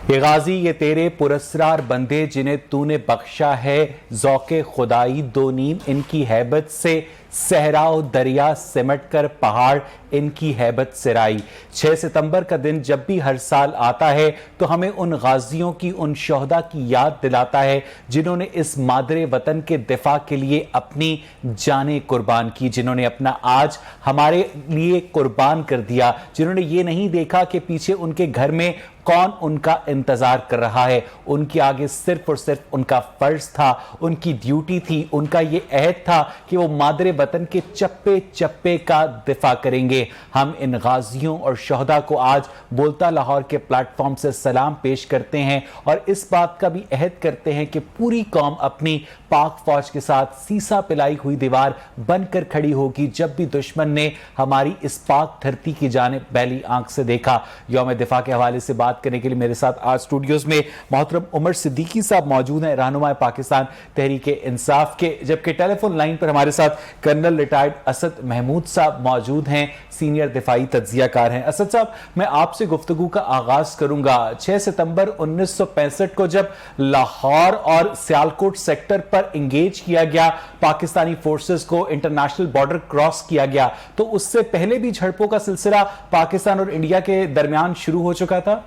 یہ غازی یہ تیرے پراسرار بندے جنہیں تو نے بخشا ہے ذوق خدائی دو نیم، ان کی ہیبت سے صحرا و دریا سمٹ کر پہاڑ ان کی ہیبت سرائی۔ 6 ستمبر کا دن جب بھی ہر سال آتا ہے تو ہمیں ان غازیوں کی، ان شہداء کی یاد دلاتا ہے جنہوں نے اس مادر وطن کے دفاع کے لیے اپنی جانیں قربان کی، جنہوں نے اپنا آج ہمارے لیے قربان کر دیا، جنہوں نے یہ نہیں دیکھا کہ پیچھے ان کے گھر میں کون ان کا انتظار کر رہا ہے۔ ان کی آگے صرف اور صرف ان کا فرض تھا، ان کی ڈیوٹی تھی، ان کا یہ عہد تھا کہ وہ مادر وطن کے چپے چپے کا دفاع کریں گے۔ ہم ان غازیوں اور شہداء کو آج بولتا لاہور کے پلیٹ فارم سے سلام پیش کرتے ہیں اور اس بات کا بھی عہد کرتے ہیں کہ پوری قوم اپنی پاک فوج کے ساتھ سیسا پلائی ہوئی دیوار بن کر کھڑی ہوگی جب بھی دشمن نے ہماری اس پاک دھرتی کی جانب بیلی آنکھ سے دیکھا۔ یوم دفاع کے حوالے سے بات کرنے کے لیے میرے ساتھ آج اسٹوڈیوز میں محترم عمر صدیقی صاحب موجود ہیں، رہنما پاکستان تحریک انصاف کے، جبکہ ٹیلی فون لائن پر ہمارے ساتھ کرنل ریٹائرڈ اسد محمود صاحب موجود ہیں، سینئر دفاعی تجزیہ کار ہیں۔ اسد صاحب، میں آپ سے گفتگو کا آغاز کروں گا۔ 6 ستمبر 1965 کو جب لاہور اور سیالکوٹ سیکٹر پر انگیج کیا گیا، پاکستانی فورسز کو انٹرنیشنل بارڈر کراس کیا گیا، تو اس سے پہلے بھی جھڑپوں کا سلسلہ پاکستان اور انڈیا کے درمیان شروع ہو چکا تھا؟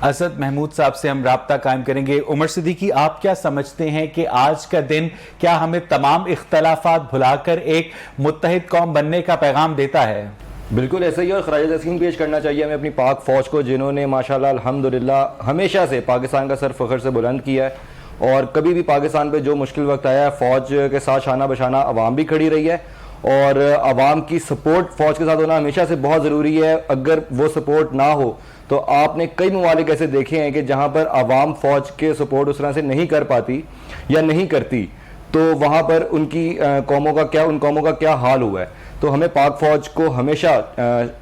اسد محمود صاحب سے ہم رابطہ قائم کریں گے۔ عمر صدیقی، آپ کیا سمجھتے ہیں کہ آج کا دن کیا ہمیں تمام اختلافات بھلا کر ایک متحد قوم بننے کا پیغام دیتا ہے؟ بالکل ایسا ہی، اور خراج تحسین پیش کرنا چاہیے ہمیں اپنی پاک فوج کو، جنہوں نے ماشاءاللہ الحمدللہ ہمیشہ سے پاکستان کا سر فخر سے بلند کیا ہے، اور کبھی بھی پاکستان پہ جو مشکل وقت آیا ہے فوج کے ساتھ شانہ بشانہ عوام بھی کھڑی رہی ہے، اور عوام کی سپورٹ فوج کے ساتھ ہونا ہمیشہ سے بہت ضروری ہے۔ اگر وہ سپورٹ نہ ہو تو آپ نے کئی ممالک ایسے دیکھے ہیں کہ جہاں پر عوام فوج کے سپورٹ اس طرح سے نہیں کر پاتی یا نہیں کرتی، تو وہاں پر ان قوموں کا کیا حال ہوا ہے۔ تو ہمیں پاک فوج کو ہمیشہ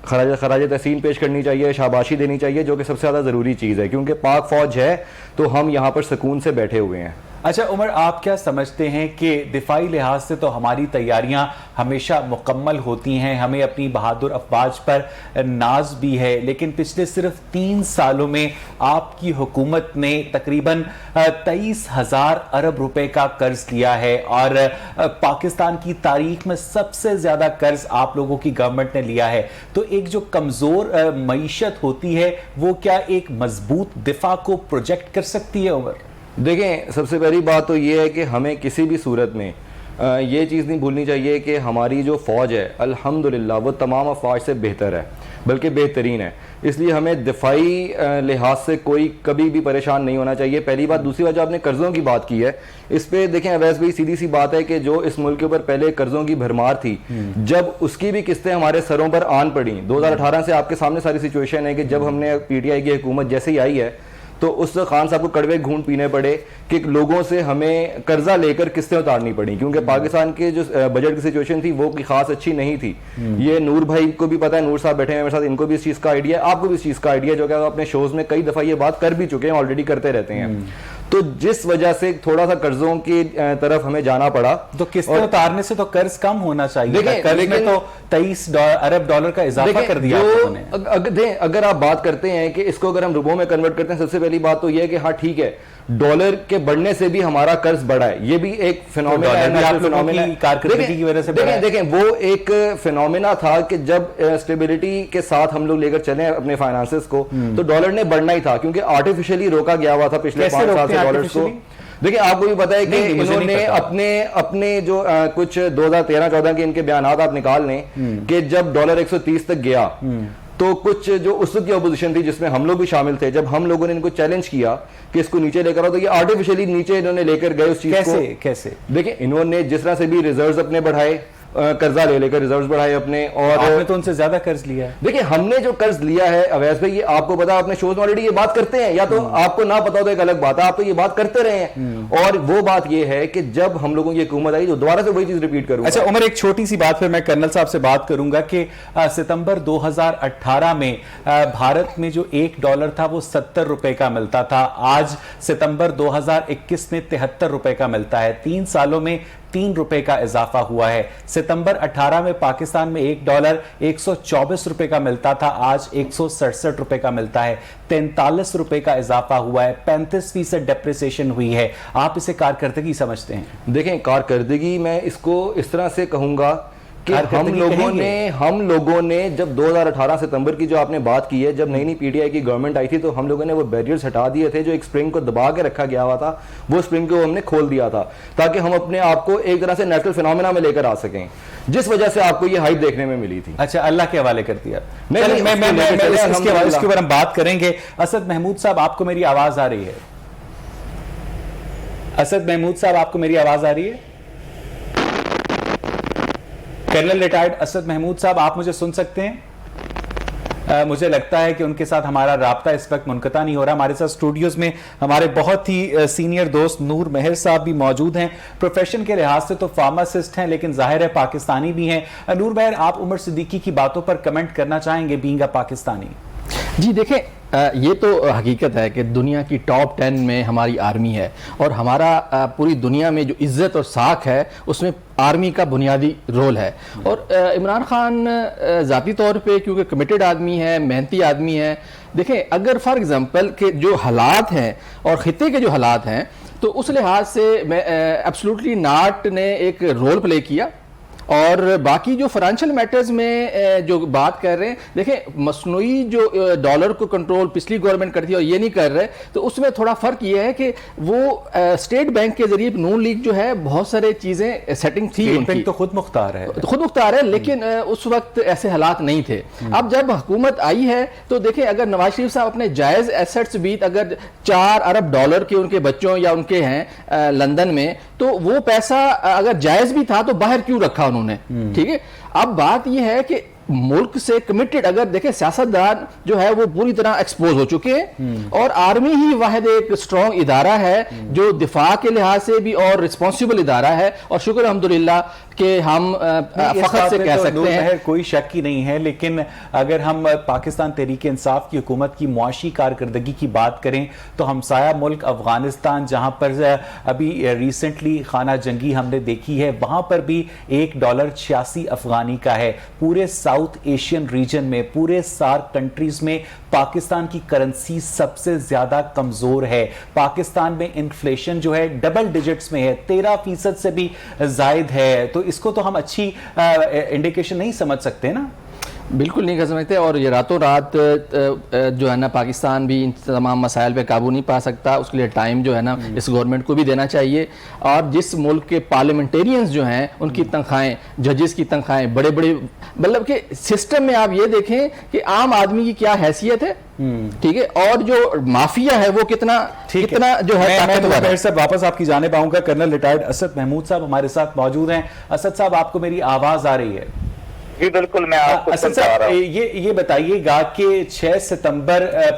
خراج تحسین پیش کرنی چاہیے، شاباشی دینی چاہیے، جو کہ سب سے زیادہ ضروری چیز ہے، کیونکہ پاک فوج ہے تو ہم یہاں پر سکون سے بیٹھے ہوئے ہیں۔ اچھا عمر، آپ کیا سمجھتے ہیں کہ دفاعی لحاظ سے تو ہماری تیاریاں ہمیشہ مکمل ہوتی ہیں، ہمیں اپنی بہادر افواج پر ناز بھی ہے، لیکن پچھلے صرف 3 سالوں میں آپ کی حکومت نے تقریباً 23,000 ارب روپے کا قرض لیا ہے، اور پاکستان کی تاریخ میں سب سے زیادہ قرض آپ لوگوں کی گورنمنٹ نے لیا ہے۔ تو ایک جو کمزور معیشت ہوتی ہے وہ کیا ایک مضبوط دفاع کو پروجیکٹ کر سکتی ہے عمر؟ دیکھیں، سب سے پہلی بات تو یہ ہے کہ ہمیں کسی بھی صورت میں یہ چیز نہیں بھولنی چاہیے کہ ہماری جو فوج ہے الحمدللہ وہ تمام افواج سے بہتر ہے، بلکہ بہترین ہے، اس لیے ہمیں دفاعی لحاظ سے کوئی کبھی بھی پریشان نہیں ہونا چاہیے، پہلی بات۔ دوسری بات، جو آپ نے قرضوں کی بات کی ہے، اس پہ دیکھیں اویس بھائی، سیدھی سی بات ہے کہ جو اس ملک کے اوپر پہلے قرضوں کی بھرمار تھی، جب اس کی بھی قسطیں ہمارے سروں پر آن پڑیں، 2018 سے آپ کے سامنے ساری سچویشن ہے کہ جب ہم نے پی ٹی آئی کی حکومت جیسے ہی آئی ہے تو اس سے خان صاحب کو کڑوے گھونٹ پینے پڑے کہ لوگوں سے ہمیں قرضہ لے کر قسطیں اتارنی پڑیں، کیونکہ پاکستان کے جو بجٹ کی سچویشن تھی وہ خاص اچھی نہیں تھی۔ یہ نور بھائی کو بھی پتہ ہے، نور صاحب بیٹھے ہیں میرے ساتھ، ان کو بھی اس چیز کا آئیڈیا ہے، آپ کو بھی اس چیز کا آئیڈیا ہے، جو کہ آپ اپنے شوز میں کئی دفعہ یہ بات کر بھی چکے ہیں، آلریڈی کرتے رہتے ہیں۔ تو جس وجہ سے تھوڑا سا قرضوں کی طرف ہمیں جانا پڑا، تو قسطیں اتارنے سے تو قرض کم ہونا چاہیے، قرض میں تو 23 ارب ڈالر کا اضافہ کر دیا آپ نے۔ اگر آپ بات کرتے ہیں کہ اس کو اگر ہم روپوں میں کنورٹ کرتے ہیں، سب سے پہلی بات تو یہ ہے کہ ہاں ٹھیک ہے، ڈالر کے بڑھنے سے بھی ہمارا قرض بڑھا ہے، یہ بھی ایک فینومینا ہے۔ دیکھیں وہ ایک فینومینا تھا کہ جب اسٹیبلٹی کے ساتھ ہم لوگ لے کر چلیں اپنے فائنانسز کو، تو ڈالر نے بڑھنا ہی تھا، کیونکہ آرٹیفیشلی روکا گیا ہوا تھا پچھلے 5 سال سے ڈالرز کو۔ دیکھیں آپ کو بھی پتا ہے کہ انہوں نے اپنے جو کچھ 2013-14 کے ان کے بیانات آپ نکال لیں کہ جب ڈالر 130 تک گیا تو کچھ جو اس وقت کی اپوزیشن تھی جس میں ہم لوگ بھی شامل تھے، جب ہم لوگوں نے ان کو چیلنج کیا کہ اس کو نیچے لے کر آؤ، تو یہ آرٹیفیشلی نیچے انہوں نے لے کر گئے اس چیز کو۔ کیسے؟ دیکھیں انہوں نے جس طرح سے بھی ریزروز اپنے بڑھائے، قرضہ لے کر ریزروز بڑھائے اپنے، اور آپ نے تو ان سے زیادہ قرض لیا ہے۔ دیکھیں ہم نے جو قرض لیا ہے اویس بھائی، یہ آپ کو پتا، اپنے شوز میں آلریڈی یہ بات کرتے ہیں، یا تو آپ کو نہ پتا ہو تو ایک الگ بات ہے، آپ تو یہ بات کرتے رہے ہیں، اور وہ بات یہ ہے کہ جب ہم لوگوں کی حکومت آئی تو دوبارہ سے وہی چیز ریپیٹ کروں گا۔ اچھا عمر، ایک چھوٹی سی بات پھر میں کرنل صاحب سے بات کروں گا کہ ستمبر 2018 میں بھارت میں جو $1 تھا وہ 70 روپے کا ملتا تھا، آج ستمبر 2021 میں 73 روپے کا ملتا ہے۔ 3 سالوں میں ₹3 کا اضافہ ہوا ہے. ستمبر 18 میں پاکستان میں $1 ₹124 کا ملتا تھا, آج ₹167 کا ملتا ہے. ₹43 کا اضافہ ہوا ہے. 35% ڈیپریسیشن ہوئی ہے. آپ اسے کارکردگی سمجھتے ہیں؟ دیکھیں, کارکردگی میں اس کو اس طرح سے کہوں گا کہ ہم لوگوں نے جب 2018 ستمبر کی جو آپ نے بات کی ہے, جب نئی پی ٹی آئی کی گورنمنٹ آئی تھی تو ہم لوگوں نے وہ بیریئرز ہٹا دیے تھے جو ایک سپرنگ کو دبا کے رکھا گیا ہوا تھا, وہ سپرنگ کو ہم نے کھول دیا تھا تاکہ ہم اپنے آپ کو ایک طرح سے نیچرل فینومینا میں لے کر آ سکیں, جس وجہ سے آپ کو یہ ہائپ دیکھنے میں ملی تھی. اچھا, اللہ کے حوالے کر دیا. اس کے اوپر ہم بات کریں گے. اسد محمود صاحب, آپ کو میری آواز آ رہی ہے؟ اسد محمود صاحب, آپ کو میری آواز آ رہی ہے؟ کرنل ریٹائرڈ اسد محمود صاحب, آپ مجھے سن سکتے ہیں؟ مجھے لگتا ہے کہ ان کے ساتھ ہمارا رابطہ اس وقت منقطع نہیں ہو رہا. ہمارے ساتھ اسٹوڈیوز میں ہمارے بہت ہی سینئر دوست نور مہر صاحب بھی موجود ہیں. پروفیشن کے لحاظ سے تو فارماسسٹ ہیں, لیکن ظاہر ہے پاکستانی بھی ہیں. نور مہر, آپ عمر صدیقی کی باتوں پر کمنٹ کرنا چاہیں گے بینگ اے پاکستانی؟ جی دیکھیں, یہ تو حقیقت ہے کہ دنیا کی ٹاپ 10 میں ہماری آرمی ہے, اور ہمارا پوری دنیا میں جو عزت اور ساکھ ہے اس میں آرمی کا بنیادی رول ہے. اور عمران خان ذاتی طور پہ کیونکہ کمیٹڈ آدمی ہے, محنتی آدمی ہے. دیکھیں, اگر فار ایگزامپل کہ جو حالات ہیں اور خطے کے جو حالات ہیں, تو اس لحاظ سے ایبسلوٹلی ناٹ نے ایک رول پلے کیا. اور باقی جو فائنینشیل میٹرز میں جو بات کر رہے ہیں, دیکھیں مصنوعی جو ڈالر کو کنٹرول پچھلی گورنمنٹ کرتی ہے اور یہ نہیں کر رہے, تو اس میں تھوڑا فرق یہ ہے کہ وہ اسٹیٹ بینک کے ذریعے نون لیگ جو ہے بہت سارے چیزیں سیٹنگ تھی ان کی, تو خود مختار ہے, لیکن اس وقت ایسے حالات نہیں تھے. اب جب حکومت آئی ہے تو دیکھیں, اگر نواز شریف صاحب اپنے جائز ایسٹس بھی اگر $4 ارب کے ان کے بچوں یا ان کے ہیں لندن میں, تو وہ پیسہ اگر جائز بھی تھا تو باہر کیوں رکھا انہوں نے؟ ٹھیک ہے. اب بات یہ ہے کہ ملک سے کمیٹڈ, اگر دیکھیں سیاستدان جو ہے وہ پوری طرح ایکسپوز ہو چکے ہیں, اور آرمی ہی واحد ایک اسٹرانگ ادارہ ہے جو دفاع کے لحاظ سے بھی اور رسپانسیبل ادارہ ہے. اور شکر الحمدللہ کہ ہم فخر سے کہہ سکتے ہیں, کوئی شک ہی نہیں ہے. لیکن اگر ہم پاکستان تحریک انصاف کی حکومت کی معاشی کارکردگی کی بات کریں تو ہمسایہ ملک افغانستان, جہاں پر ابھی ریسنٹلی خانہ جنگی ہم نے دیکھی ہے, وہاں پر بھی $1.86 کا ہے. پورے ساؤتھ ایشین ریجن میں, پورے سارک کنٹریز میں پاکستان کی کرنسی سب سے زیادہ کمزور ہے. پاکستان میں انفلیشن جو ہے ڈبل ڈیجٹس میں ہے, 13% سے بھی زائد ہے. تو اس کو تو ہم اچھی انڈیکیشن نہیں سمجھ سکتے نا. بالکل نہیں کر سکتے, اور یہ راتوں رات جو ہے نا پاکستان بھی ان تمام مسائل پہ قابو نہیں پا سکتا. اس کے لیے ٹائم جو ہے نا اس گورنمنٹ کو بھی دینا چاہیے. اور جس ملک کے پارلیمنٹیرینز جو ہیں ان کی تنخواہیں, ججز کی تنخواہیں, بڑے بڑے مطلب کہ سسٹم میں آپ یہ دیکھیں کہ عام آدمی کی کیا حیثیت ہے, ٹھیک ہے, اور جو مافیا ہے وہ کتنا جو ہے طاقتور ہے. صاحب واپس آپ کی جانب آؤں گا. کرنل ریٹائرڈ اسد محمود صاحب ہمارے ساتھ موجود ہیں. اسد صاحب, آپ کو میری آواز آ رہی ہے؟ جی بالکل, میں آپ کو اسد صاحب یہ بتائیے گا کہ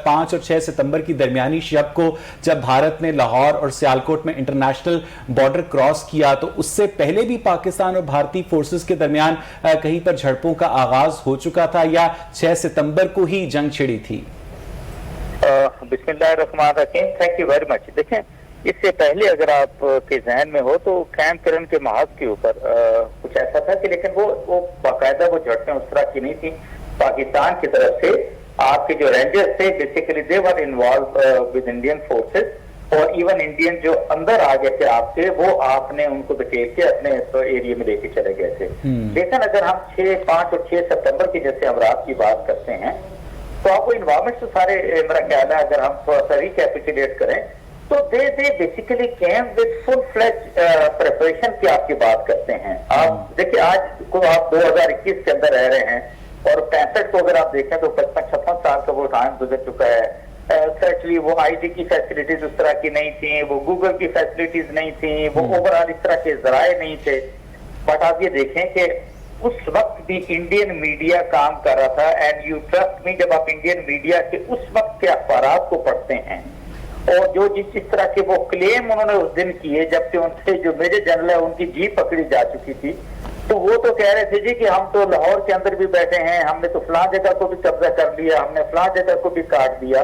5 اور 6 ستمبر کی درمیانی شب کو جب بھارت نے لاہور اور سیالکوٹ میں انٹرنیشنل بارڈر کراس کیا, تو اس سے پہلے بھی پاکستان اور بھارتی فورسز کے درمیان کہیں پر جھڑپوں کا آغاز ہو چکا تھا, یا 6 ستمبر کو ہی جنگ چھڑی تھی؟ بسم اللہ الرحمن الرحیم, تھینک یو ویری مچ. دیکھیں, اس سے پہلے اگر آپ کے ذہن میں ہو تو کیمپ کرن کے محاذ کے اوپر کچھ ایسا تھا کہ, لیکن وہ باقاعدہ وہ جھڑپیں اس طرح کی نہیں تھی. پاکستان کی طرف سے آپ کے جو رینجرز تھے basically they were involve with Indian forces, اور ایون انڈین جو اندر آ گئے تھے آپ کے, وہ آپ نے ان کو بکیل کے اپنے ایریے میں لے کے چلے گئے تھے. لیکن اگر ہم 5 اور 6 ستمبر کی جیسے امراض کی بات کرتے ہیں تو آپ کو انوائرمنٹ سے سارے, میرا خیال ہے اگر ہم تھوڑا سا ریکیپیچولیٹ کریں تو they basically came with full-fledged preparation کی آپ کی بات کرتے ہیں. آپ دیکھیں, آج کو آپ 2021 کے اندر رہ رہے ہیں, اور 65 کو اگر آپ دیکھیں تو 55-56 سال کا وہ ٹائم گزر چکا ہے. سرچلی وہ آئی ٹی کی فیسلٹیز اس طرح کی نہیں تھیں, وہ گوگل کی فیسلٹیز نہیں تھیں, وہ اوورآل اس طرح کے ذرائع نہیں تھے. بٹ آپ یہ دیکھیں کہ اس وقت بھی انڈین میڈیا کام کر رہا تھا. اینڈ یو ٹرسٹ می, جب آپ انڈین میڈیا کے اس وقت کے اخبارات کو پڑھتے ہیں اور جو جس طرح کے وہ کلیم انہوں نے اس دن کیے, جبکہ ان سے جو میجر جنرل ہے ان کی جیپ پکڑی جا چکی تھی, تو وہ تو کہہ رہے تھے جی کہ ہم تو لاہور کے اندر بھی بیٹھے ہیں, ہم نے تو فلاں جگہ کو بھی قبضہ کر لیا, ہم نے فلاں جگہ کو بھی کاٹ دیا.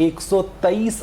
123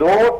2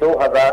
2000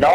9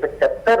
75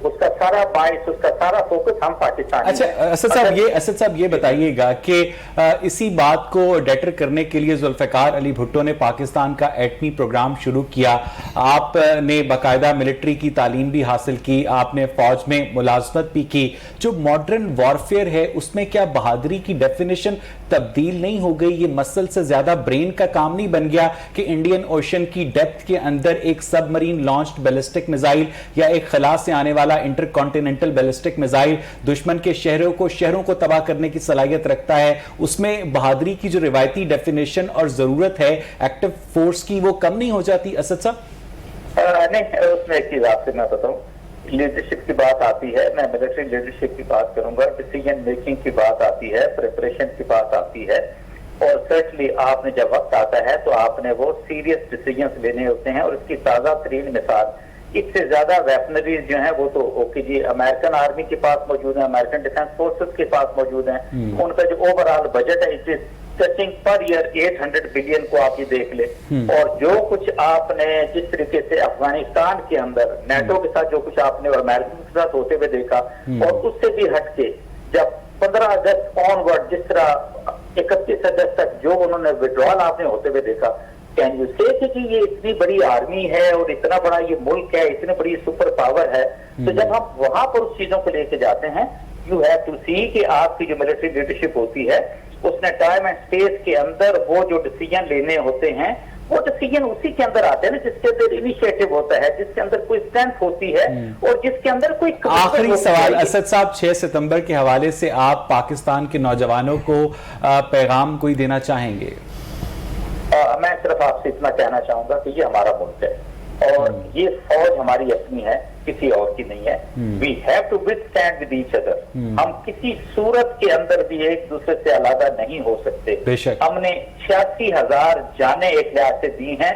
اس کا سارا باعث, اس کا سارا فوکس ہم پاکستان. اچھا اسد صاحب یہ بتائیے گا کہ اسی بات کو ڈیٹر کرنے کے لیے ذوالفقار علی بھٹو نے پاکستان کا ایٹمی پروگرام شروع کیا. آپ نے باقاعدہ ملٹری کی تعلیم بھی حاصل کی, آپ نے فوج میں ملازمت بھی کی. جو ماڈرن وارفیئر ہے اس میں کیا بہادری کی ڈیفینیشن تبدیل نہیں ہو گئی؟ یہ مسل سے زیادہ برین کا کام نہیں بن گیا کہ انڈین اوشن کی ڈیپتھ کے اندر ایک سب مرین لانچڈ بیلسٹک میزائل یا ایک خلا سے آنے والا انٹر کانٹیننٹل بیلسٹک میزائل دشمن کے شہروں کو تباہ کرنے کی صلاحیت رکھتا ہے؟ اس میں بہادری کی جو روایتی ڈیفینیشن اور ضرورت ہے ایکٹیو فورس کی وہ کم نہیں ہو جاتی اسد صاحب؟ نہیں, اس میں ایک چیز آپ سے میں بتاؤں, لیڈرشپ کی بات آتی ہے, میں ملٹری لیڈرشپ کی بات کروں گا, ڈیسیجن میکنگ کی بات آتی ہے, پریپریشن کی بات آتی ہے, اور سرٹنلی آپ نے جب وقت آتا ہے تو آپ نے وہ سیریس ڈیسیجنز لینے ہوتے ہیں. اور اس کی تازہ ترین مثال, اس سے زیادہ ویپنریز جو ہیں وہ تو اوکے جی امریکن آرمی کے پاس موجود ہیں, امریکن ڈیفینس فورسز کے پاس موجود ہیں. ان کا جو اوور آل بجٹ ہے ٹچنگ پر ایئر 800 بلین کو آپ یہ دیکھ لیں. اور جو کچھ آپ نے جس طریقے سے افغانستان کے اندر نیٹو کے ساتھ جو کچھ آپ نے امریکہ کے ساتھ ہوتے ہوئے دیکھا, اور اس سے بھی ہٹ کے جب 15 اگست آن ورڈ جس طرح 31 اگست تک جو انہوں نے وڈرال آپ نے ہوتے ہوئے دیکھا, کین یو سے کہ یہ اتنی بڑی آرمی ہے اور اتنا بڑا یہ ملک ہے, اتنی بڑی سپر پاور ہے, تو جب ہم وہاں پر اس چیزوں کو لے کے جاتے ہیں یو ہیو ٹو سی کہ آپ کی جو ملٹری لیڈرشپ ہوتی ہے اس نے ٹائم اینڈ اسپیس کے اندر وہ جو ڈیسیجن لینے ہوتے ہیں وہ ڈیسیجن اسی کے اندر آتے ہیں نا جس کے اندر انیشیٹو ہوتا ہے, جس کے اندر کوئی اسٹرینتھ ہوتی ہے, اور جس کے اندر کوئی آخری سوال اسد صاحب, 6 ستمبر کے حوالے سے آپ پاکستان کے نوجوانوں کو پیغام کوئی دینا چاہیں گے؟ میں صرف آپ سے اتنا کہنا چاہوں گا کہ یہ ہمارا ملک ہے اور یہ فوج ہماری اپنی ہے, کسی اور کی نہیں ہے. وی ہیو ٹو وithstand with each other. ہم کسی صورت کے اندر بھی ایک دوسرے سے علیحدہ نہیں ہو سکتے. ہم نے 86,000 جانیں ایک لحاظ سے دی ہیں,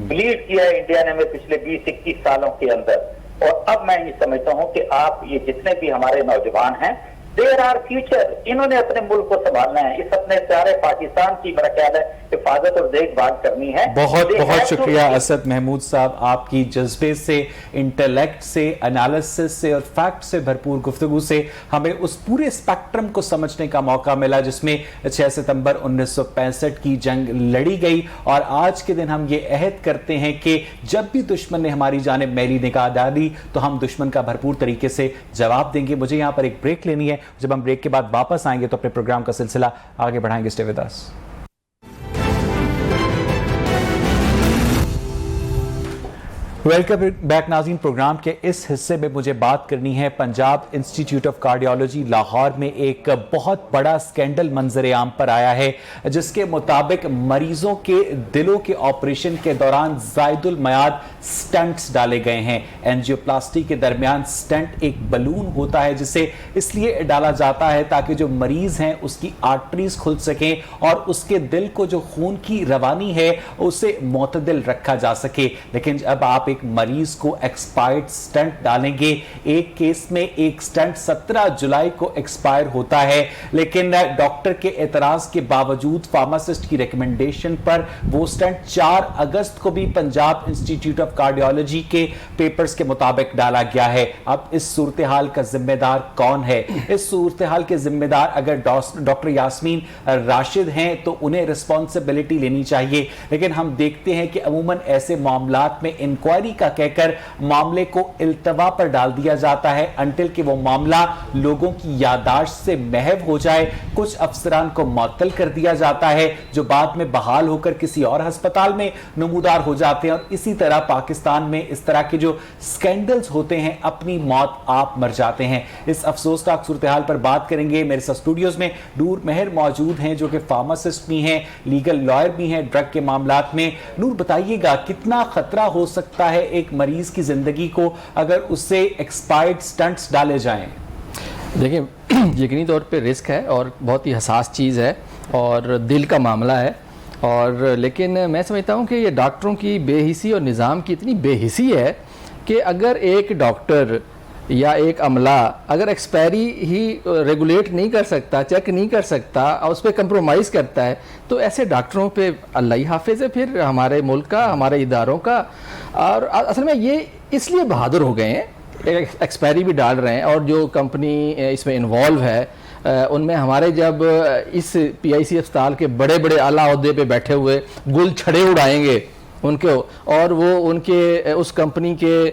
بلیڈ کیا ہے انڈیا نے ہمیں پچھلے 20-21 سالوں کے اندر. اور اب میں یہ سمجھتا ہوں کہ آپ یہ جتنے بھی ہمارے نوجوان ہیں دیر آر فیوچر, انہوں نے اپنے ملک کو سنبھالنا ہے, اس اپنے پیارے پاکستان کی میرا خیال ہے حفاظت اور دیکھ بھال کرنی ہے. بہت بہت شکریہ اسد محمود صاحب, آپ کی جذبے سے, انٹلیکٹ سے, انالیسس سے اور فیکٹ سے بھرپور گفتگو سے ہمیں اس پورے اسپیکٹرم کو سمجھنے کا موقع ملا جس میں 6 ستمبر 1965 کی جنگ لڑی گئی. اور آج کے دن ہم یہ عہد کرتے ہیں کہ جب بھی دشمن نے ہماری جانب میلی نگاہ ڈالی تو ہم دشمن کا بھرپور طریقے سے جواب دیں گے. مجھے یہاں پر ایک بریک لینی ہے, جب ہم بریک کے بعد واپس آئیں گے تو اپنے پروگرام کا سلسلہ آگے بڑھائیں گے. Stay with us. Welcome back ناظرین. پروگرام کے اس حصے میں مجھے بات کرنی ہے Punjab Institute of Cardiology Lahore میں ایک بہت بڑا سکینڈل منظر عام پر آیا ہے جس کے مطابق مریضوں کے دلوں کے آپریشن کے دوران زائد المیعاد سٹنٹس ڈالے گئے ہیں. اینجیوپلاسٹی کے درمیان سٹنٹ ایک بلون ہوتا ہے جسے اس لیے ڈالا جاتا ہے تاکہ جو مریض ہیں اس کی آرٹریز کھل سکیں اور اس کے دل کو جو خون کی روانی ہے اسے معتدل رکھا جا سکے. لیکن جب آپ ایک مریض کو ایکسپائرڈ سٹنٹ ڈالیں گے, ایک کیس میں ایک سٹنٹ 17 جولائی کو ایکسپائر ہوتا ہے, لیکن ڈاکٹر کے اعتراض کے باوجود فارماسسٹ کی ریکمنڈیشن پر وہ سٹنٹ 4 اگست کو بھی پنجاب انسٹیٹیوٹ آف کارڈیالوجی کے پیپرز کے مطابق ڈالا گیا ہے. اب اس صورتحال کا ذمہ دار کون ہے؟ اس صورتحال کے ذمہ دار اگر ڈاکٹر یاسمین راشد ہیں تو انہیں رسپانسبلٹی لینی چاہیے, لیکن ہم دیکھتے ہیں کہ عموماً ایسے معاملات میں انکوائری کا کہہ کر معاملے کو التوا پر ڈال دیا جاتا ہے انٹل کہ وہ معاملہ لوگوں کی یادداشت سے محو ہو جائے. کچھ افسران کو معطل کر دیا جاتا ہے جو بعد میں بحال ہو کر کسی اور ہسپتال میں نمودار ہو جاتے ہیں, اور اسی طرح پاکستان میں اس طرح کے جو سکینڈلز ہوتے ہیں اپنی موت آپ مر جاتے ہیں. اس افسوسناک صورتحال پر بات کریں گے. میرے ساتھ اسٹوڈیوز میں نور مہر موجود ہیں جو کہ فارماسسٹ بھی ہیں, لیگل لائر بھی ہیں ڈرگ کے معاملات میں. نور بتائیے گا کتنا خطرہ ہو سکتا ہے ایک مریض کی زندگی کو اگر اس سے ایکسپائرڈ سٹنٹس ڈالے جائیں؟ دیکھیں یقینی طور پہ رسک ہے اور بہت ہی حساس چیز ہے اور دل کا معاملہ ہے, اور لیکن میں سمجھتا ہوں کہ یہ ڈاکٹروں کی بے حسی اور نظام کی اتنی بے حسی ہے کہ اگر ایک ڈاکٹر یا ایک عملہ اگر ایکسپائری ہی ریگولیٹ نہیں کر سکتا, چیک نہیں کر سکتا اور اس پہ کمپرومائز کرتا ہے تو ایسے ڈاکٹروں پہ اللہ ہی حافظ ہے پھر ہمارے ملک کا, ہمارے اداروں کا. اور اصل میں یہ اس لیے بہادر ہو گئے ہیں ایکسپائری بھی ڈال رہے ہیں, اور جو کمپنی اس میں انوالو ہے ان میں ہمارے جب اس پی آئی سی اسپتال کے بڑے بڑے اعلیٰ عہدے پہ بیٹھے ہوئے گل چھڑے اڑائیں گے ان کے, اور وہ ان کے اس کمپنی کے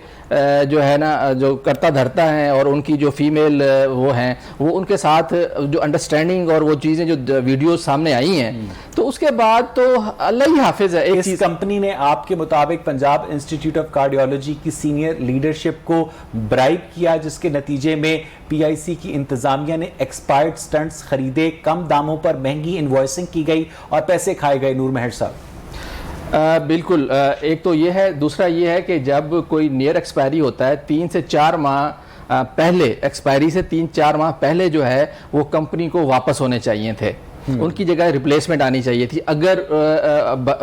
جو ہے نا جو کرتا دھرتا ہیں اور ان کی جو فیمیل وہ ہیں, وہ ان کے ساتھ جو انڈرسٹینڈنگ اور وہ چیزیں جو ویڈیوز سامنے آئی ہیں, تو اس کے بعد تو اللہ ہی حافظ ہے. ایک اس کمپنی نے آپ کے مطابق پنجاب انسٹیٹیوٹ آف کارڈیولوجی کی سینئر لیڈرشپ کو برائب کیا, جس کے نتیجے میں پی آئی سی کی انتظامیہ نے ایکسپائرڈ سٹنٹس خریدے, کم داموں پر مہنگی انوائسنگ کی گئی اور پیسے کھائے گئے. نور مہر صاحب بالکل, ایک تو یہ ہے, دوسرا یہ ہے کہ جب کوئی نیئر ایکسپائری ہوتا ہے 3 سے 4 ماہ پہلے, ایکسپائری سے 3-4 ماہ پہلے جو ہے وہ کمپنی کو واپس ہونے چاہیے تھے, ان کی جگہ ریپلیسمنٹ آنی چاہیے تھی. اگر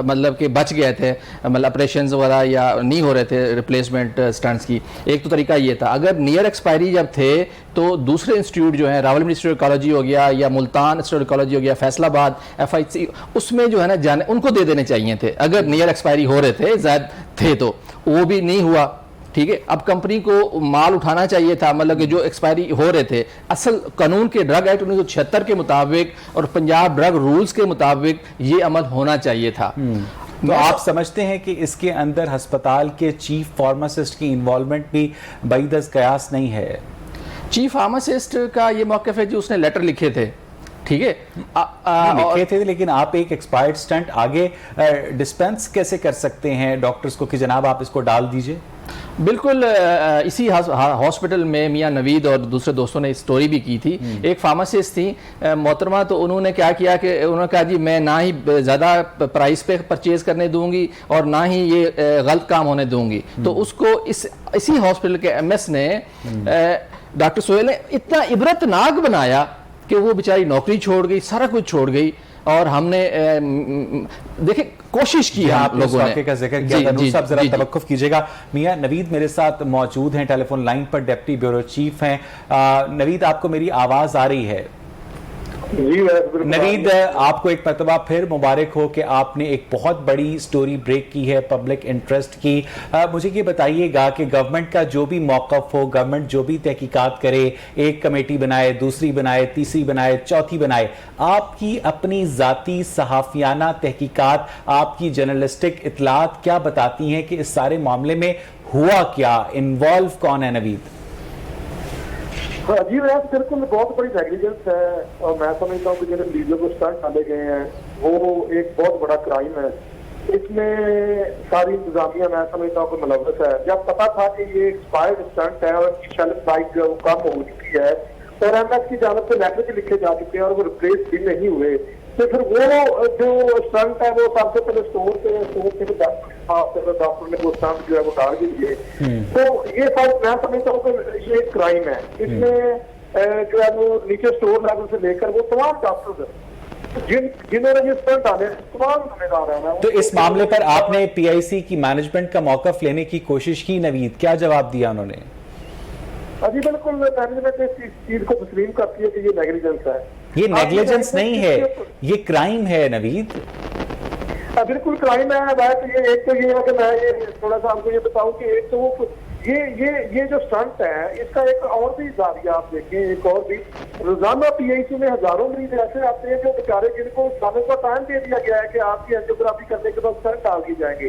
مطلب کہ بچ گئے تھے, مطلب آپریشنز وغیرہ یا نہیں ہو رہے تھے ریپلیسمنٹ سٹنٹس کی, ایک تو طریقہ یہ تھا. اگر نیئر ایکسپائری جب تھے تو دوسرے انسٹیٹیوٹ جو ہیں, راولپنڈی انسٹیٹیوٹ آف کارڈیولوجی ہو گیا یا ملتان انسٹیٹیوٹ آف کارڈیولوجی ہو گیا, فیصل آباد ایف آئی سی, اس میں جو ہے نا جانے ان کو دے دینے چاہیے تھے اگر نیئر ایکسپائری ہو رہے تھے, زائد تھے تو. وہ بھی نہیں ہوا, ٹھیک ہے. اب کمپنی کو مال اٹھانا چاہیے تھا, مطلب کہ جو ایکسپائری ہو رہے تھے اصل قانون کے ڈرگ ایکٹ 1976 کے مطابق اور پنجاب ڈرگ رولز کے مطابق یہ عمل ہونا چاہیے تھا. تو آپ سمجھتے ہیں کہ اس کے اندر ہسپتال کے چیف فارماسسٹ کی انوالومنٹ بھی بعید از قیاس نہیں ہے؟ چیف فارماسسٹ کا یہ موقف ہے جو اس نے لیٹر لکھے تھے, ٹھیک ہے, لکھے تھے, لیکن آپ ایک ایکسپائرڈ سٹنٹ آگے ڈسپینس کیسے کر سکتے ہیں ڈاکٹرز کو کہ جناب آپ اس کو ڈال دیجئے؟ بالکل, اسی ہاسپٹل میں میاں نوید اور دوسرے دوستوں نے سٹوری بھی کی تھی. ایک فارماسسٹ تھی محترمہ, تو انہوں نے کیا کیا کہ انہوں نے کہا جی میں نہ ہی زیادہ پرائز پہ پرچیز کرنے دوں گی اور نہ ہی یہ غلط کام ہونے دوں گی. تو اس کو اسی ہاسپٹل کے ایم ایس نے, ڈاکٹر سہیل نے اتنا عبرتناک بنایا کہ وہ بیچاری نوکری چھوڑ گئی, سارا کچھ چھوڑ گئی. اور ہم نے دیکھیں کوشش کی ہے آپ لوگوں نے کا ذکر کیا. نور صاحب ذرا توقف کیجئے گا. میاں نوید میرے ساتھ موجود ہیں, ٹیلی فون لائن پر ڈپٹی بیورو چیف ہیں. نوید, آپ کو میری آواز آ رہی ہے؟ نوید, آپ کو ایک مرتبہ پھر مبارک ہو کہ آپ نے ایک بہت بڑی سٹوری بریک کی ہے پبلک انٹرسٹ کی. مجھے یہ بتائیے گا کہ گورنمنٹ کا جو بھی موقف ہو, گورنمنٹ جو بھی تحقیقات کرے, ایک کمیٹی بنائے, دوسری بنائے, تیسری بنائے, چوتھی بنائے, آپ کی اپنی ذاتی صحافیانہ تحقیقات, آپ کی جرنلسٹک اطلاعات کیا بتاتی ہیں کہ اس سارے معاملے میں ہوا کیا, انوالو کون ہے؟ نوید جی بالکل بہت بڑی نیگلیجنس ہے, اور میں سمجھتا ہوں کہ جو لیڈر کو اسٹنٹ ڈالے گئے ہیں وہ ایک بہت بڑا کرائم ہے. اس میں ساری انتظامیہ میں سمجھتا ہوں کہ ملوث ہے. جب پتا تھا کہ یہ ایکسپائرڈ اسٹنٹ ہے اور اس کی شیلف لائف جو ہے وہ کم ہو چکی ہے اور ایم ایس کی جانب سے لیٹر بھی لکھے جا چکے ہیں اور وہ ریپلیس بھی نہیں ہوئے, تو پھر وہ جو اسٹنٹ ہے وہ سب سے پہلے اسٹور سے ڈاکٹر نے وہ اسٹنٹ جو ہے وہ ڈال بھی دیے. تو یہ سب میں سمجھتا ہوں کہ یہ ایک کرائم ہے. اس میں جو ہے وہ نیچے اسٹور لیول سے لے کر وہ تمام ڈاکٹر جنہوں نے یہ اسٹنٹ ڈالے تمام ذمہ دار ہیں. تو اس معاملے پر آپ نے پی آئی سی کی مینجمنٹ کا موقف لینے کی کوشش کی, نوید کیا جواب دیا انہوں نے؟ جی بالکل, مینجمنٹ اس چیز کو تسلیم کرتی ہے کہ یہ نیگلیجنس ہے. یہ نیگلیجنس نہیں ہے, یہ کرائم ہے نوید. بالکل کرائم ہے. بات یہ ایک تو یہ ہے کہ میں یہ تھوڑا سا آپ کو یہ بتاؤں کہ ایک تو وہ یہ جو اسٹنٹ ہے اس کا ایک اور بھی زاویہ آپ دیکھیں, ایک اور بھی روزانہ پی آئی سی میں ہزاروں مریض ایسے آتے ہیں جو بیچارے جن کو اسٹنٹ کا ٹائم دے دیا گیا ہے کہ آپ کی اینجیوگرافی کرنے کے بعد اسٹنٹ ڈال دی جائیں گے.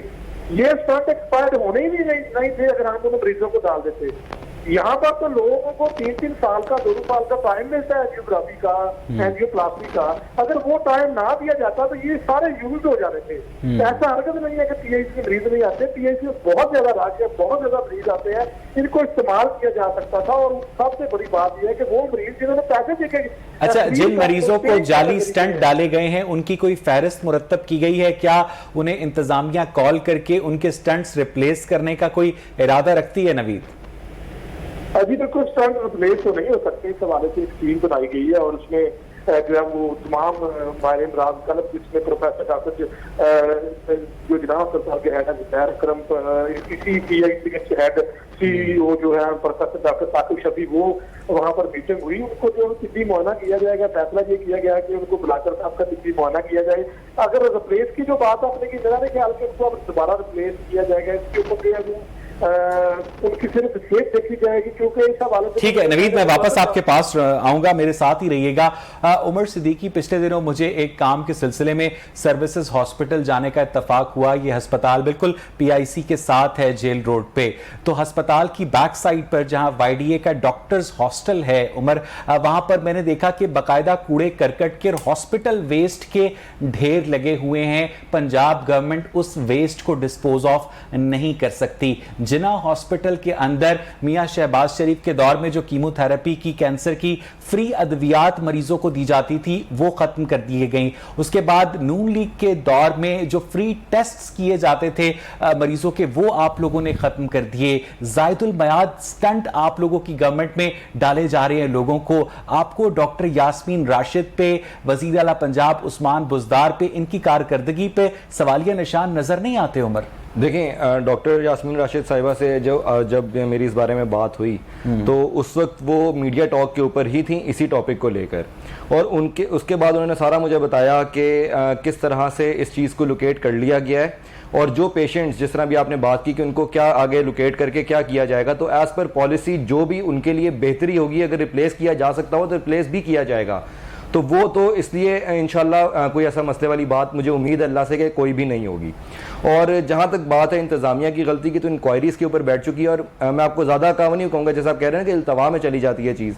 یہ اسٹنٹ ایکسپائرڈ ہونے ہی نہیں تھے اگر ہم ان مریضوں کو ڈال دیتے. یہاں پر تو لوگوں کو 3 سال کا 2 سال کا ٹائم ملتا ہے اینجیوگرافی کا, اینجیوپلاسٹی کا. اگر وہ ٹائم نہ دیا جاتا تو یہ سارے یوز ہو جانے تھے. ایسا حرکت نہیں ہے کہ پی آئی سی کے مریض نہیں آتے. پی آئی سی میں بہت زیادہ راج ہے, بہت زیادہ مریض آتے ہیں, ان کو استعمال کیا جا سکتا تھا. اور سب سے بڑی بات یہ ہے کہ وہ مریض جنہوں نے پیسے دیکھے. اچھا, جن مریضوں کو جعلی سٹنٹ ڈالے گئے ہیں ان کی کوئی فہرست مرتب کی گئی ہے کیا؟ انہیں انتظامیہ کال کر کے ان کے سٹنٹس ریپلیس کرنے کا کوئی ارادہ رکھتی ہے نوید؟ ابھی تک کوئی اسٹنٹ ریپلیس تو نہیں ہو سکتے. اس حوالے سے ایک ٹیم بنائی گئی ہے اور اس میں جو ہے وہ تمام ماہر امراض کلب, جس میں پروفیسر ڈاکٹر جو جناب سرکار کے ہیڈ ہے زبیر اکرم, اسی پی آئی سی کے ہیڈ سی ای او جو ہے پروفیسر ڈاکٹر ثاقب شفیع, وہ وہاں پر میٹنگ ہوئی. ان کو جو طبی معائنہ کیا جائے گا. فیصلہ یہ کیا گیا کہ ان کو بلا کر آپ کا طبی معائنہ کیا جائے. اگر ریپلیس کی جو بات آپ نے کی, میرا خیال کہ ان کو اب دوبارہ ریپلیس کیا جائے گا. اس کے اوپر جو ہے ان کی صرف صحت دیکھی جائے گی, کیونکہ اس حوالے سے ٹھیک ہے نوید, میں واپس آپ کے پاس آؤں گا, میرے ساتھ ہی رہیے گا. عمر صدیقی, پچھلے دنوں مجھے ایک کام کے سلسلے میں سروسز ہاسپٹل جانے کا اتفاق ہوا. یہ ہسپتال بالکل پی آئی سی کے ساتھ ہے, جیل روڈ پہ. تو ہسپتال کی بیک سائڈ پر جہاں وائی ڈی اے کا ڈاکٹرز ہاسٹل ہے عمر, وہاں پر میں نے دیکھا کہ باقاعدہ کوڑے کرکٹ کے ہاسپٹل ویسٹ کے ڈھیر لگے ہوئے ہیں. پنجاب گورنمنٹ اس ویسٹ کو ڈسپوز آف نہیں کر سکتی. جناح ہاسپٹل کے اندر میاں شہباز شریف کے دور میں جو کیمو تھراپی کی, کینسر کی فری ادویات مریضوں کو دی جاتی تھی, وہ ختم کر دیے گئیں. اس کے بعد نون لیگ کے دور میں جو فری ٹیسٹس کیے جاتے تھے مریضوں کے, وہ آپ لوگوں نے ختم کر دیے. زائد المیعاد سٹنٹ آپ لوگوں کی گورنمنٹ میں ڈالے جا رہے ہیں لوگوں کو. آپ کو ڈاکٹر یاسمین راشد پہ, وزیر اعلیٰ پنجاب عثمان بزدار پہ, ان کی کارکردگی پہ سوالیہ نشان نظر نہیں آتے عمر؟ دیکھیں, ڈاکٹر یاسمین راشد صاحبہ سے جب میری اس بارے میں بات ہوئی تو اس وقت وہ میڈیا ٹاک کے اوپر ہی تھیں اسی ٹاپک کو لے کر, اور اس کے بعد انہوں نے سارا مجھے بتایا کہ کس طرح سے اس چیز کو لوکیٹ کر لیا گیا ہے, اور جو پیشنٹس, جس طرح بھی آپ نے بات کی کہ ان کو کیا آگے لوکیٹ کر کے کیا کیا جائے گا, تو ایز پر پالیسی جو بھی ان کے لیے بہتری ہوگی, اگر ریپلیس کیا جا سکتا ہو تو ریپلیس بھی کیا جائے گا. تو وہ تو اس لیے انشاءاللہ کوئی ایسا مسئلے والی بات مجھے امید ہے اللہ سے کہ کوئی بھی نہیں ہوگی. اور جہاں تک بات ہے انتظامیہ کی غلطی کی, تو انکوائریز کے اوپر بیٹھ چکی ہے, اور میں آپ کو زیادہ کہا نہیں کہوں گا, جیسا آپ کہہ رہے ہیں کہ التوا میں چلی جاتی ہے چیز.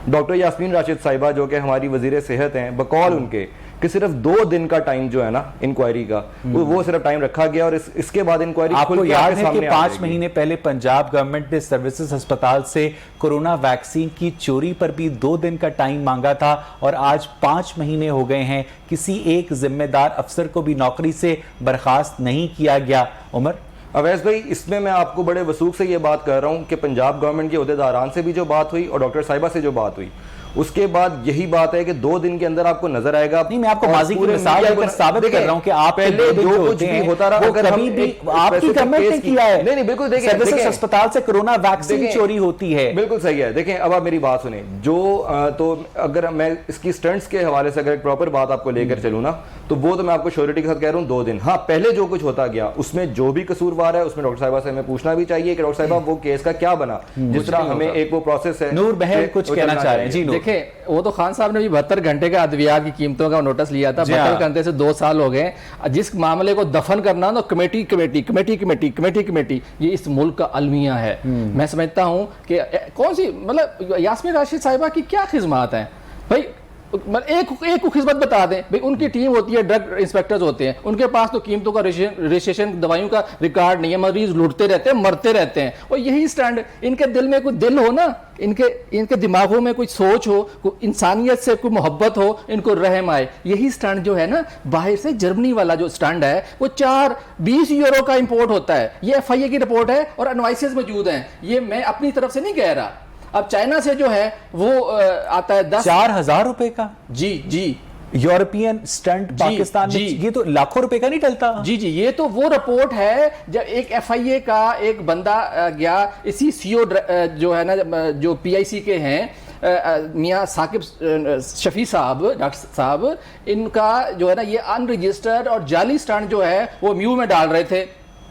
ڈاکٹر یاسمین راشد صاحبہ جو کہ ہماری وزیر صحت ہیں, بقول ان کے کہ صرف 2 دن کا ٹائم جو ہے نا انکوائری کا, وہ صرف ٹائم رکھا گیا, اور اس کے بعد انکوائری آپ کو یاد ہے کہ 5 مہینے پہلے پنجاب گورنمنٹ نے سروسز ہسپتال سے کورونا ویکسین کی چوری پر بھی 2 دن کا ٹائم مانگا تھا, اور آج 5 مہینے ہو گئے ہیں, کسی ایک ذمہ دار افسر کو بھی نوکری سے برخاست نہیں کیا گیا. عمر اویس بھائی, اس میں آپ کو بڑے وثوق سے یہ بات کر رہا ہوں کہ پنجاب گورنمنٹ کے عہدیداران سے بھی جو بات ہوئی اور ڈاکٹر صاحبہ سے جو بات ہوئی, اس کے بعد یہی بات ہے کہ 2 دن کے اندر آپ کو نظر آئے گا. نہیں, میں آپ کو ماضی کی مثال دے کر ثابت کر رہا ہوں کہ آپ پہلے جو کچھ بھی ہوتا رہا, وہ کبھی بھی آپ کی گورنمنٹ نے کیا ہے. نہیں بالکل, دیکھیں سروسز ہسپتال سے کورونا ویکسین چوری ہوتی ہے. بالکل صحیح ہے. دیکھیں اب آپ میری بات سنیں, تو اگر میں اس کی سٹنٹس کے حوالے سے اگر ایک پراپر بات آپ کو لے کر چلوں نا, تو وہ تو میں آپ کو شیورٹی کے ساتھ کہہ رہا ہوں 2 دن. ہاں, پہلے جو کچھ ہوتا گیا اس میں جو بھی قصوروار ہے, اس میں ڈاکٹر صاحبہ سے ہمیں پوچھنا بھی چاہیے کہ ڈاکٹر صاحبہ وہ کیس کا کیا بنا, جس طرح ہمیں ایک وہ پروسیس ہے. نور بہر کچھ کہنا چاہ رہے ہیں. جی دیکھیں, وہ تو خان صاحب نے بھی 72 گھنٹے کا ادویات کی قیمتوں کا نوٹس لیا تھا. 72 گھنٹے سے 2 سال ہو گئے. جس معاملے کو دفن کرنا نا, committee committee committee committee committee committee, یہ اس ملک کا المیہ ہے. میں سمجھتا ہوں کہ کون سی, مطلب یاسمین راشد صاحبہ کی کیا خدمات ہیں بھائی, ایک کو خدمت بتا دیں بھئی, ان کی ٹیم ہوتی ہے, ڈرگ انسپیکٹرز ہوتے ہیں, ان کے پاس تو قیمتوں کا رجسٹریشن دوائیوں کا ریکارڈ نہیں ہے, مریض لوٹتے رہتے ہیں, مرتے رہتے ہیں. اور یہی سٹینڈ, ان کے دل میں کوئی دل ہو نا, ان کے دماغوں میں کوئی سوچ ہو, کوئی انسانیت سے کوئی محبت ہو, ان کو رحم آئے. یہی سٹینڈ جو ہے نا, باہر سے جرمنی والا جو سٹینڈ ہے وہ 20 یورو کا امپورٹ ہوتا ہے. یہ ایف آئی اے کی رپورٹ ہے اور انوائسز موجود ہیں, یہ میں اپنی طرف سے نہیں کہہ رہا. اب چائنا سے جو ہے وہ آتا ہے 4,000 روپے کا. جی یورپین سٹنٹ پاکستان میں, یہ تو لاکھوں روپے کا نہیں ٹلتا. جی یہ تو وہ رپورٹ ہے. جب ایک ایف آئی اے کا ایک بندہ گیا, اسی سی او جو ہے نا, جو پی آئی سی کے ہیں, میاں ثاقب شفیع صاحب, ڈاکٹر صاحب, ان کا جو ہے نا یہ ان رجسٹرڈ اور جعلی سٹنٹ جو ہے وہ میو میں ڈال رہے تھے.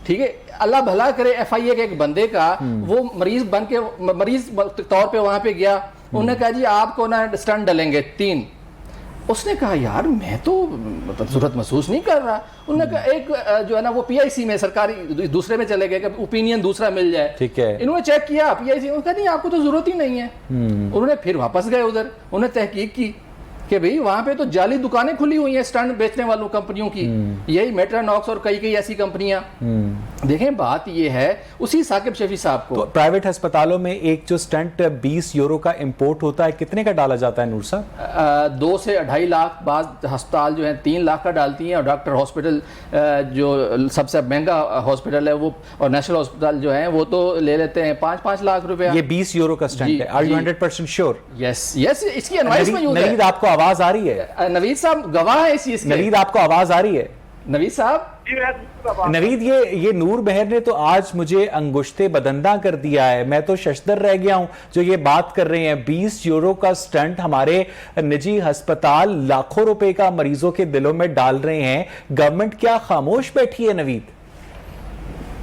ٹھیک ہے, اللہ بھلا کرے ایف آئی اے کے ایک بندے کا, وہ مریض طور پہ وہاں پہ گیا, انہوں نے کہا جی آپ کو نا سٹنٹ ڈلیں گے 3. اس نے کہا یار میں تو ضرورت محسوس نہیں کر رہا. انہوں نے کہا ایک جو ہے نا وہ پی آئی سی میں سرکاری دوسرے میں چلے گئے کہ اوپینین دوسرا مل جائے. ٹھیک ہے, انہوں نے چیک کیا پی آئی سی, انہوں نے کہا نہیں آپ کو تو ضرورت ہی نہیں ہے. انہوں نے پھر واپس گئے ادھر, انہوں نے تحقیق کی کہ بھئی وہاں پہ تو جعلی دکانیں کھلی ہوئی ہیں سٹنٹ بیچنے والوں کمپنیوں کی, یہی میٹرانوکس اور کئی ایسی کمپنیاں. دیکھیں بات یہ ہے, اسی ثاقب شفیع صاحب کو پرائیویٹ ہسپتالوں میں ایک جو سٹنٹ 20 یورو کا امپورٹ ہوتا ہے, کتنے کا ڈالا جاتا ہے نور صاحب؟ 2 سے 2.5 لاکھ, بعض ہسپتال جو ہیں 3 لاکھ کا ڈالتی ہیں, اور ڈاکٹر ہاسپٹل جو سب سے مہنگا ہاسپٹل ہے وہ, اور نیشنل ہاسپتال جو ہیں وہ تو لے لیتے ہیں 5 لاکھ روپے. یہ 20 یورو کا سٹنٹ ہے. Are you 100% sure? یس, اس کی انوائس موجود ہے. نوید آپ کو آواز آ رہی ہے؟ نوید صاحب گواہ ہے اس چیز کے. نوید آپ کو آواز آ رہی ہے؟ نوید صاحب, نوید یہ نور بہر نے تو آج مجھے انگشتے بدندہ کر دیا ہے. میں تو ششدر رہ گیا ہوں جو یہ بات کر رہے ہیں. 20 یورو کا سٹنٹ ہمارے نجی ہسپتال لاکھوں روپے کا مریضوں کے دلوں میں ڈال رہے ہیں. گورنمنٹ کیا خاموش بیٹھی ہے نوید؟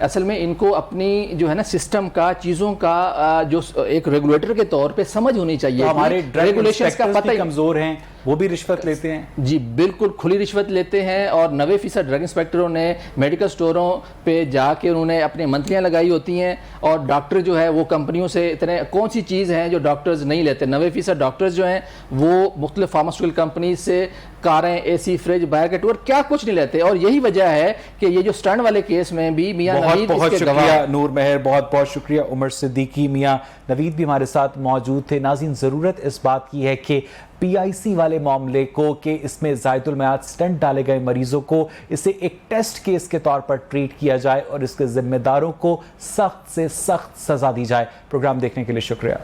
اصل میں ان کو اپنی جو ہے نا سسٹم کا چیزوں کا جو ایک ریگولیٹر کے طور پہ سمجھ ہونی چاہیے. ہمارے ڈرگ ریگولیشنز کا انسپیکٹرز پتہ بھی ہی کمزور ہیں, وہ بھی رشوت لیتے ہیں. جی بالکل کھلی رشوت لیتے ہیں, اور 90% ڈرگ انسپیکٹروں نے میڈیکل سٹوروں پہ جا کے انہوں نے اپنی منتریاں لگائی ہوتی ہیں, اور ڈاکٹر جو ہے وہ کمپنیوں سے اتنے کون سی چیز ہیں جو ڈاکٹرز نہیں لیتے. 90% ڈاکٹرز جو ہیں وہ مختلف فارماسیوٹیکل کمپنیز سے کاریں, اے سی, فریج, بائر اور کیا کچھ نہیں لیتے. اور یہی وجہ ہے کہ یہ جو سٹنٹ والے کیس میں بھی میاں نوید بہت اس کے شکریہ گواہ. نور مہر, بہت بہت شکریہ عمر صدیقی. میاں نوید بھی ہمارے ساتھ موجود تھے. ناظرین, ضرورت اس بات کی ہے کہ پی آئی سی والے معاملے کو, کہ اس میں زائد المیعاد سٹنٹ ڈالے گئے مریضوں کو اسے ایک ٹیسٹ کیس کے طور پر ٹریٹ کیا جائے اور اس کے ذمہ داروں کو سخت سے سخت سزا دی جائے. پروگرام دیکھنے کے لیے شکریہ.